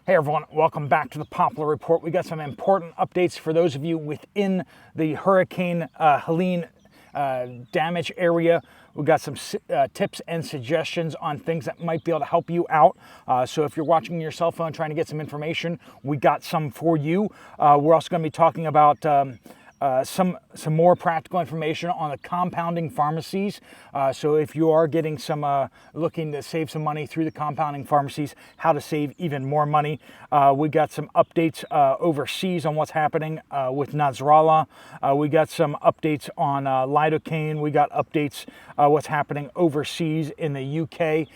Hey everyone, welcome back to the Poplar Report. We got some important updates for those of you within the Hurricane Helene damage area. We've got some tips and suggestions on things that might be able to help you out. So if you're watching your cell phone trying to get some information, we got some for you. We're also going to be talking about some more practical information on the compounding pharmacies. So if you are getting some looking to save some money through the compounding pharmacies, how to save even more money. We got some updates overseas on what's happening with Nasrallah. We got some updates on lidocaine. We got updates what's happening overseas in the UK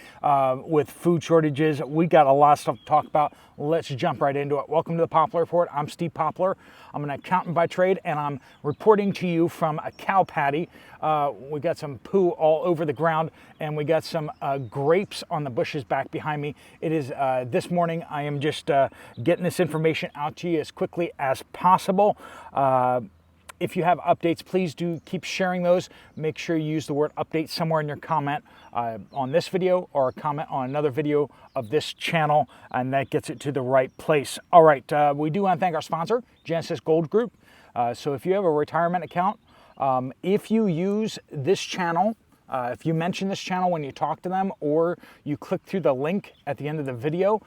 with food shortages. We got a lot of stuff to talk about. Let's jump right into it. Welcome to the Poplar Report. I'm Steve Poplar. I'm an accountant by trade, and I'm reporting to you from a cow patty. We got some poo all over the ground, and we got some grapes on the bushes back behind me. It is this morning. I am just getting this information out to you as quickly as possible. If you have updates, please do keep sharing those. Make sure you use the word update somewhere in your comment on this video or a comment on another video of this channel, and that gets it to the right place. All right, we do want to thank our sponsor, Genesis Gold Group. So if you have a retirement account, if you use this channel, if you mention this channel when you talk to them or you click through the link at the end of the video,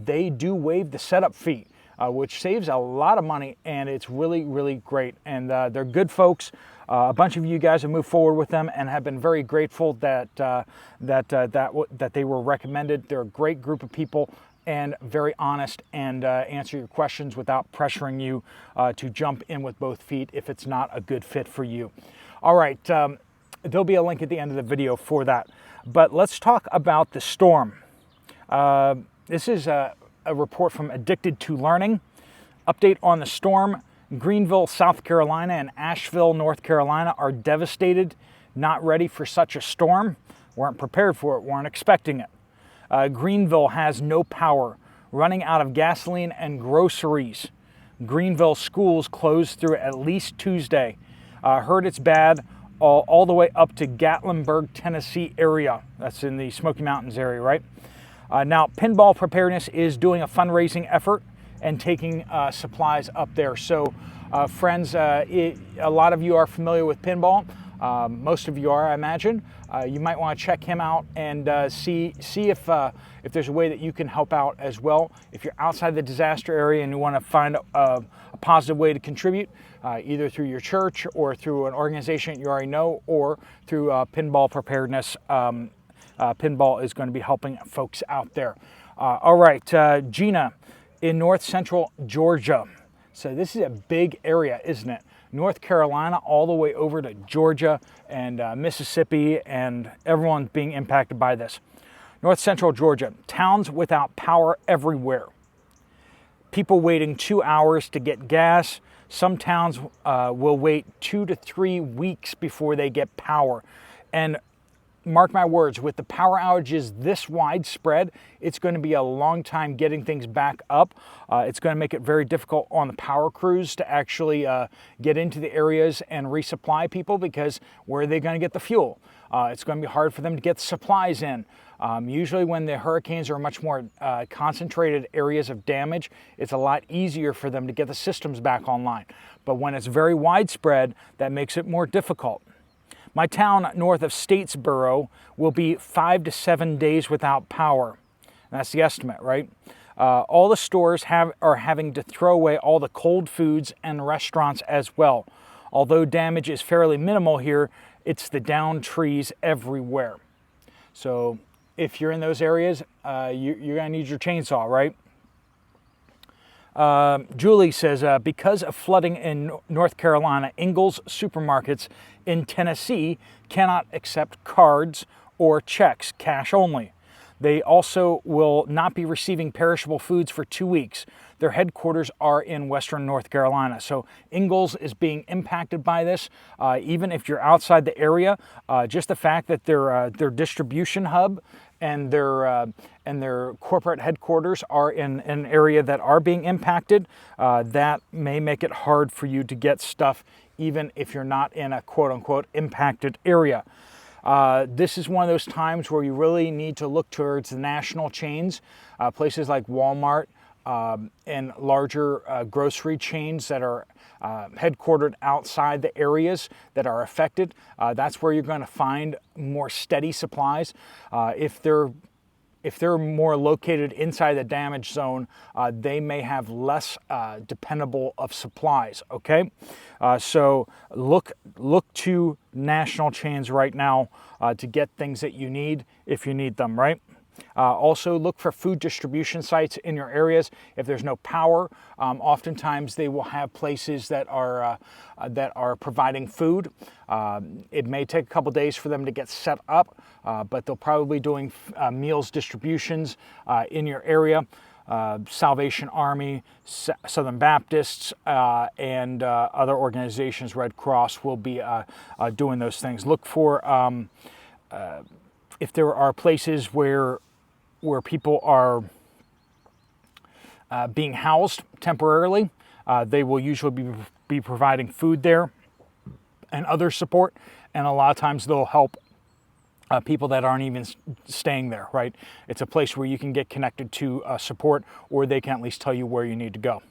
they do waive the setup fee. Which saves a lot of money, and it's really, really great. And they're good folks. A bunch of you guys have moved forward with them and have been very grateful that they were recommended. They're a great group of people and very honest and answer your questions without pressuring you to jump in with both feet if it's not a good fit for you. All right, there'll be a link at the end of the video for that. But let's talk about the storm. This is a report from Addicted to Learning. Update on the storm. Greenville, South Carolina and Asheville, North Carolina are devastated, not ready for such a storm. Weren't prepared for it, weren't expecting it. Greenville has no power, running out of gasoline and groceries. Greenville schools closed through at least Tuesday. Heard it's bad all the way up to Gatlinburg, Tennessee area. That's in the Smoky Mountains area, right? Now, Pinball Preparedness is doing a fundraising effort and taking supplies up there. So, friends, a lot of you are familiar with pinball. Most of you are, I imagine. You might want to check him out and see if there's a way that you can help out as well. If you're outside the disaster area and you want to find a positive way to contribute, either through your church or through an organization you already know, or through Pinball Preparedness. Pinball is going to be helping folks out there. All right, Gina in North Central Georgia. So this is a big area, isn't it? North Carolina all the way over to Georgia and Mississippi, and everyone's being impacted by this. North Central Georgia, towns without power everywhere. People waiting 2 hours to get gas. Some towns will wait 2 to 3 weeks before they get power. And mark my words, with the power outages this widespread, it's going to be a long time getting things back up. It's going to make it very difficult on the power crews to actually get into the areas and resupply people, because where are they going to get the fuel? It's going to be hard for them to get the supplies in. Usually when the hurricanes are much more concentrated areas of damage, it's a lot easier for them to get the systems back online. But when it's very widespread, that makes it more difficult. My town north of Statesboro will be 5 to 7 days without power. That's the estimate, right? All the stores are having to throw away all the cold foods and restaurants as well. Although damage is fairly minimal here, it's the downed trees everywhere. So if you're in those areas, you're going to need your chainsaw, right? Julie says, because of flooding in North Carolina, Ingles supermarkets in Tennessee cannot accept cards or checks, cash only. They also will not be receiving perishable foods for 2 weeks. Their headquarters are in Western North Carolina. So Ingles is being impacted by this. Even if you're outside the area, just the fact that their distribution hub and their corporate headquarters are in an area that are being impacted, that may make it hard for you to get stuff, even if you're not in a quote-unquote impacted area. This is one of those times where you really need to look towards the national chains, places like Walmart, and larger grocery chains that are headquartered outside the areas that are affected. That's where you're going to find more steady supplies. If they're more located inside the damage zone, they may have less dependable of supplies, okay? So look to national chains right now to get things that you need if you need them, right? Also look for food distribution sites in your areas. If there's no power, oftentimes they will have places that are providing food. It may take a couple days for them to get set up, but they'll probably be doing meals distributions in your area. Salvation Army, Southern Baptists, and other organizations, Red Cross, will be doing those things. Look for if there are places where people are being housed temporarily, they will usually be providing food there and other support, and a lot of times they'll help people that aren't even staying there, right? It's a place where you can get connected to support, or they can at least tell you where you need to go.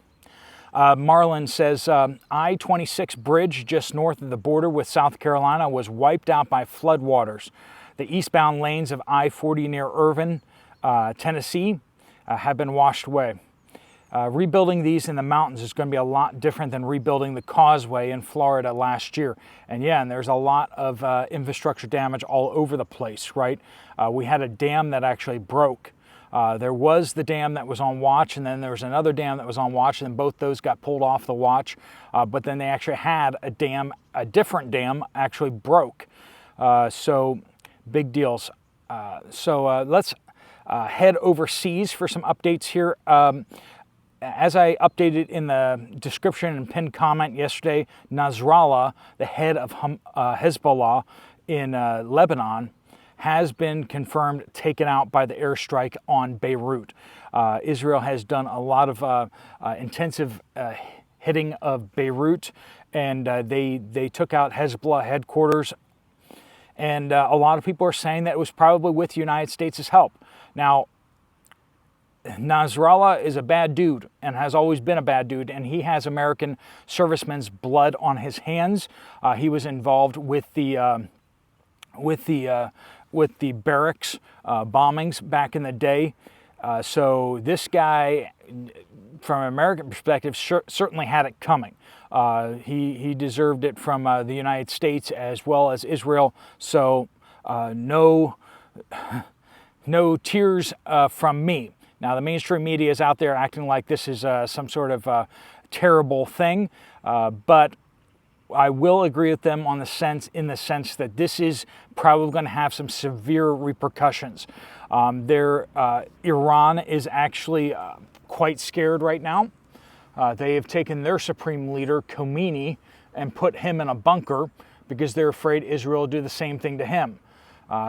Marlon says, I-26 bridge just north of the border with South Carolina was wiped out by floodwaters. The eastbound lanes of I-40 near Irvine, Tennessee, have been washed away. Rebuilding these in the mountains is going to be a lot different than rebuilding the causeway in Florida last year. And there's a lot of infrastructure damage all over the place, right? We had a dam that actually broke. There was the dam that was on watch, and then there was another dam that was on watch, and both those got pulled off the watch. But then they actually had a different dam actually broke. So big deals. So let's head overseas for some updates here. As I updated in the description and pinned comment yesterday, Nasrallah, the head of Hezbollah in Lebanon, has been confirmed taken out by the airstrike on Beirut. Israel has done a lot of intensive hitting of Beirut, and they took out Hezbollah headquarters. And a lot of people are saying that it was probably with the United States' help. Now, Nasrallah is a bad dude and has always been a bad dude, and he has American servicemen's blood on his hands. He was involved with the Brics bombings back in the day. So this guy, from an American perspective, certainly had it coming. He deserved it from the United States as well as Israel. So no tears from me. Now, the mainstream media is out there acting like this is some sort of terrible thing, but I will agree with them in the sense that this is probably going to have some severe repercussions. Iran is actually quite scared right now. They have taken their supreme leader, Khomeini, and put him in a bunker because they're afraid Israel will do the same thing to him.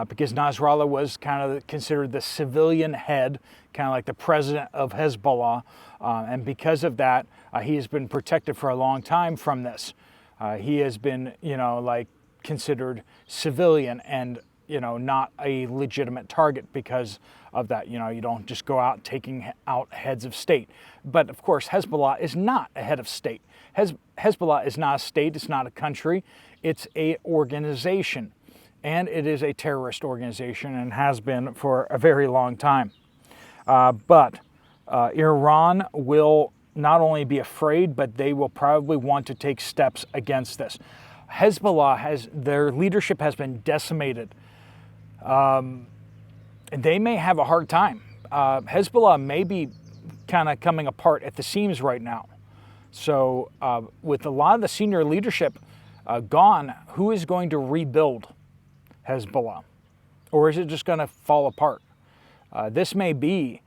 Because Nasrallah was kind of considered the civilian head, kind of like the president of Hezbollah, and because of that, he has been protected for a long time from this. He has been, considered civilian and, not a legitimate target because of that. You don't just go out taking out heads of state. But of course, Hezbollah is not a head of state. Hezbollah is not a state. It's not a country. It's an organization. And it is a terrorist organization and has been for a very long time. But Iran will not only be afraid, but they will probably want to take steps against this. Hezbollah their leadership has been decimated. And they may have a hard time. Hezbollah may be kind of coming apart at the seams right now. So with a lot of the senior leadership gone, who is going to rebuild Hezbollah? Or is it just going to fall apart? This may be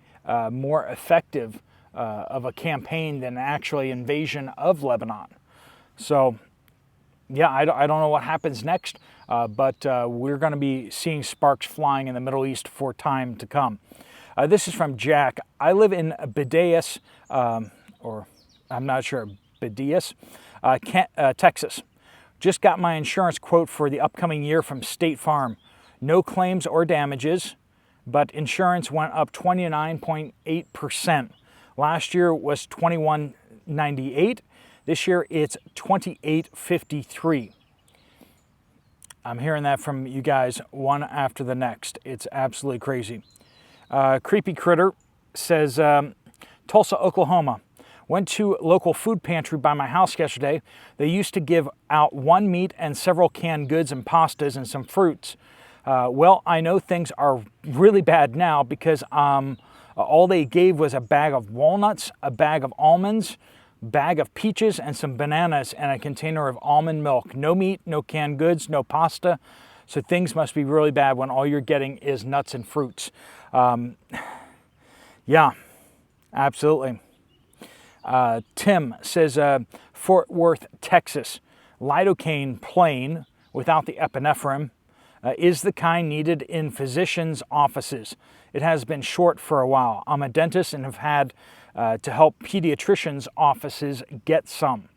more effective of a campaign than actually invasion of Lebanon. So, I don't know what happens next, but we're going to be seeing sparks flying in the Middle East for time to come. This is from Jack. I live in Bedias, or I'm not sure, Bedias, Texas. Just got my insurance quote for the upcoming year from State Farm. No claims or damages, but insurance went up 29.8%. Last year was $21.98. This year it's $28.53. I'm hearing that from you guys one after the next. It's absolutely crazy. Creepy Critter says, Tulsa, Oklahoma. Went to local food pantry by my house yesterday. They used to give out one meat and several canned goods and pastas and some fruits. Well, I know things are really bad now because all they gave was a bag of walnuts, a bag of almonds, bag of peaches, and some bananas, and a container of almond milk. No meat, no canned goods, no pasta. So things must be really bad when all you're getting is nuts and fruits. Yeah, absolutely. Tim says, Fort Worth, Texas. Lidocaine plain without the epinephrine is the kind needed in physicians' offices. It has been short for a while. I'm a dentist and have had to help pediatricians' offices get some.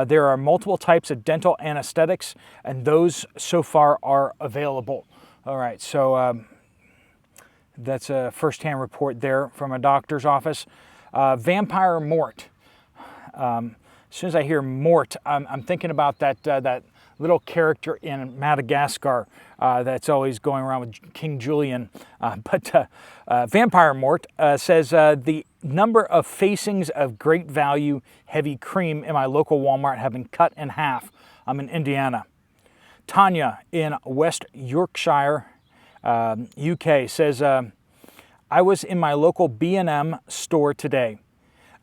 There are multiple types of dental anesthetics, and those so far are available. All right, so that's a first-hand report there from a doctor's office. Vampire Mort. As soon as I hear Mort, I'm thinking about that little character in Madagascar that's always going around with King Julian. But Vampire Mort says, the number of facings of great value heavy cream in my local Walmart have been cut in half. I'm in Indiana. Tanya in West Yorkshire, UK says, I was in my local B&M store today,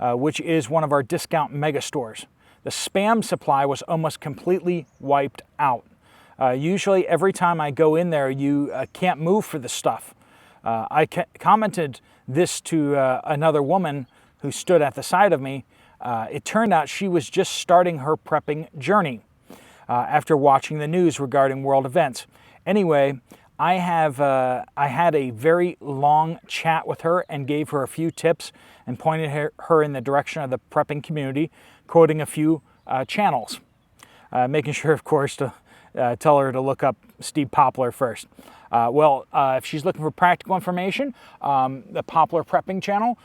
which is one of our discount mega stores. The Spam supply was almost completely wiped out. Usually every time I go in there, you can't move for the stuff. I commented this to another woman who stood at the side of me. It turned out she was just starting her prepping journey after watching the news regarding world events. Anyway, I had a very long chat with her and gave her a few tips and pointed her in the direction of the prepping community, quoting a few channels, making sure, of course, to tell her to look up Steve Poplar first. If she's looking for practical information, the Poplar Prepping channel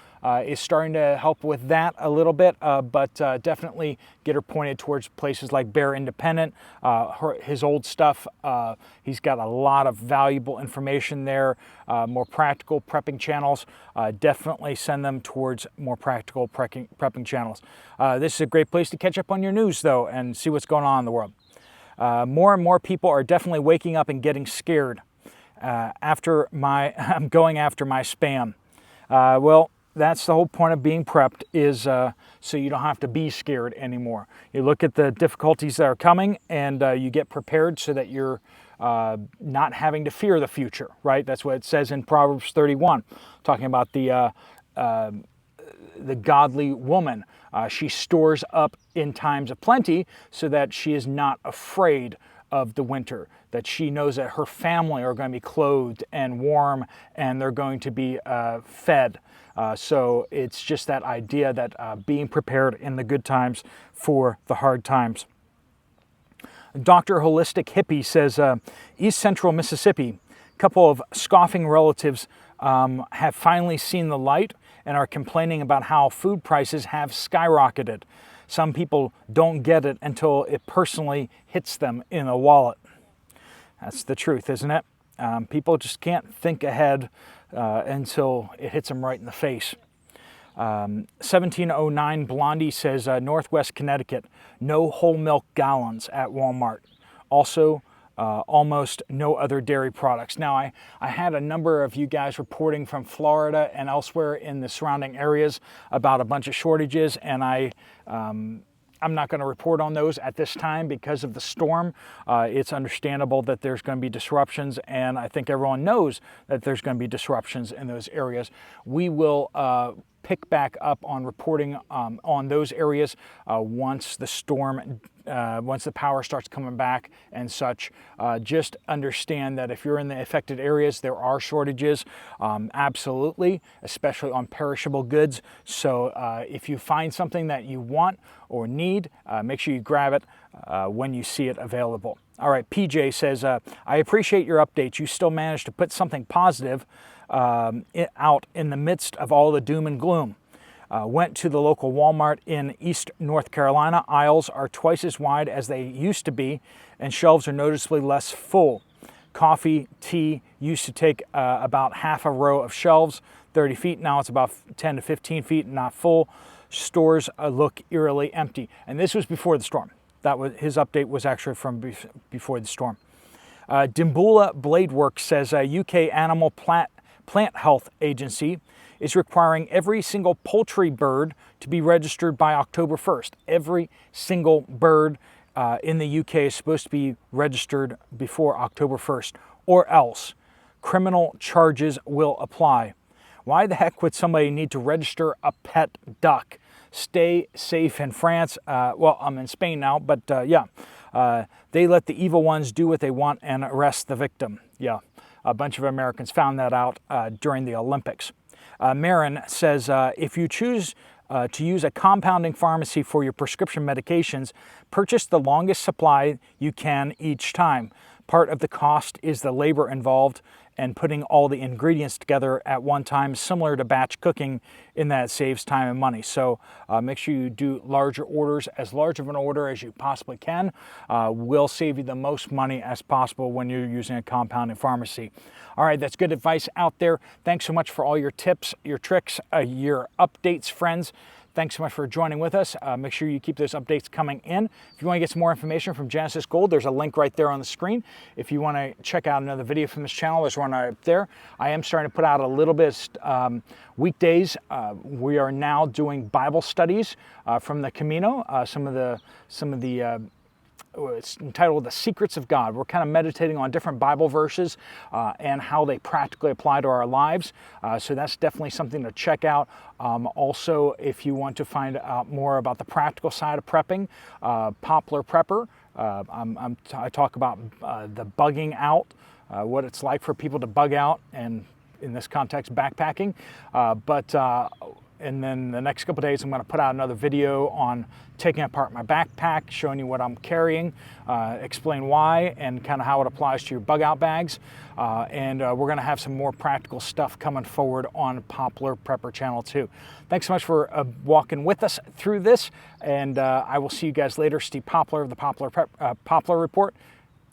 is starting to help with that a little bit, but definitely get her pointed towards places like Bear Independent, his old stuff. He's got a lot of valuable information there. More practical prepping channels, definitely send them towards more practical prepping channels. This is a great place to catch up on your news, though, and see what's going on in the world. More and more people are definitely waking up and getting scared I'm going after my spam. Well, that's the whole point of being prepped, is so you don't have to be scared anymore. You look at the difficulties that are coming and you get prepared so that you're not having to fear the future, right? That's what it says in Proverbs 31, talking about the godly woman. She stores up in times of plenty so that she is not afraid of the winter, that she knows that her family are going to be clothed and warm and they're going to be fed. So it's just that idea that being prepared in the good times for the hard times. Dr. Holistic Hippie says, East Central Mississippi, a couple of scoffing relatives have finally seen the light and are complaining about how food prices have skyrocketed. Some people don't get it until it personally hits them in the wallet. That's the truth, isn't it? People just can't think ahead until it hits them right in the face. 1709 Blondie says, Northwest Connecticut, no whole milk gallons at Walmart. Also, almost no other dairy products. Now, I had a number of you guys reporting from Florida and elsewhere in the surrounding areas about a bunch of shortages, and I'm not going to report on those at this time because of the storm. It's understandable that there's going to be disruptions, and I think everyone knows that there's going to be disruptions in those areas. We will pick back up on reporting on those areas once the storm, once the power starts coming back and such. Just understand that if you're in the affected areas, there are shortages, absolutely, especially on perishable goods. So if you find something that you want or need, make sure you grab it when you see it available. All right, PJ says, I appreciate your updates. You still managed to put something positive out in the midst of all the doom and gloom. Went to the local Walmart in East North Carolina. Aisles are twice as wide as they used to be, and shelves are noticeably less full. Coffee, tea used to take about half a row of shelves, 30 feet. Now it's about 10 to 15 feet, not full. Stores look eerily empty. And this was before the storm. That was his update, was actually from before the storm. Dimbula Bladeworks says a UK animal plant health agency is requiring every single poultry bird to be registered by October 1st. Every single bird in the UK is supposed to be registered before October 1st, or else criminal charges will apply. Why the heck would somebody need to register a pet duck? Stay safe in France. Well, I'm in Spain now, but yeah. They let the evil ones do what they want and arrest the victim. Yeah, a bunch of Americans found that out during the Olympics. Marin says, if you choose to use a compounding pharmacy for your prescription medications, purchase the longest supply you can each time. Part of the cost is the labor involved and putting all the ingredients together at one time, similar to batch cooking, in that it saves time and money. So make sure you do larger orders, as large of an order as you possibly can. Will save you the most money as possible when you're using a compounding pharmacy. All right, that's good advice out there. Thanks so much for all your tips, your tricks, your updates, friends. Thanks so much for joining with us. Make sure you keep those updates coming in. If you want to get some more information from Genesis Gold, there's a link right there on the screen. If you want to check out another video from this channel, there's one right there. I am starting to put out a little bit weekdays. We are now doing Bible studies from the Camino. It's entitled The Secrets of God. We're kind of meditating on different Bible verses and how they practically apply to our lives. So that's definitely something to check out. Also, if you want to find out more about the practical side of prepping, Poplar Prepper. I talk about the bugging out, what it's like for people to bug out, and in this context, backpacking. And then the next couple of days, I'm going to put out another video on taking apart my backpack, showing you what I'm carrying, explain why, and kind of how it applies to your bug out bags. And we're going to have some more practical stuff coming forward on Poplar Prepper Channel 2. Thanks so much for walking with us through this, and I will see you guys later. Steve Poplar of the Poplar Report,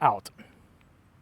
out.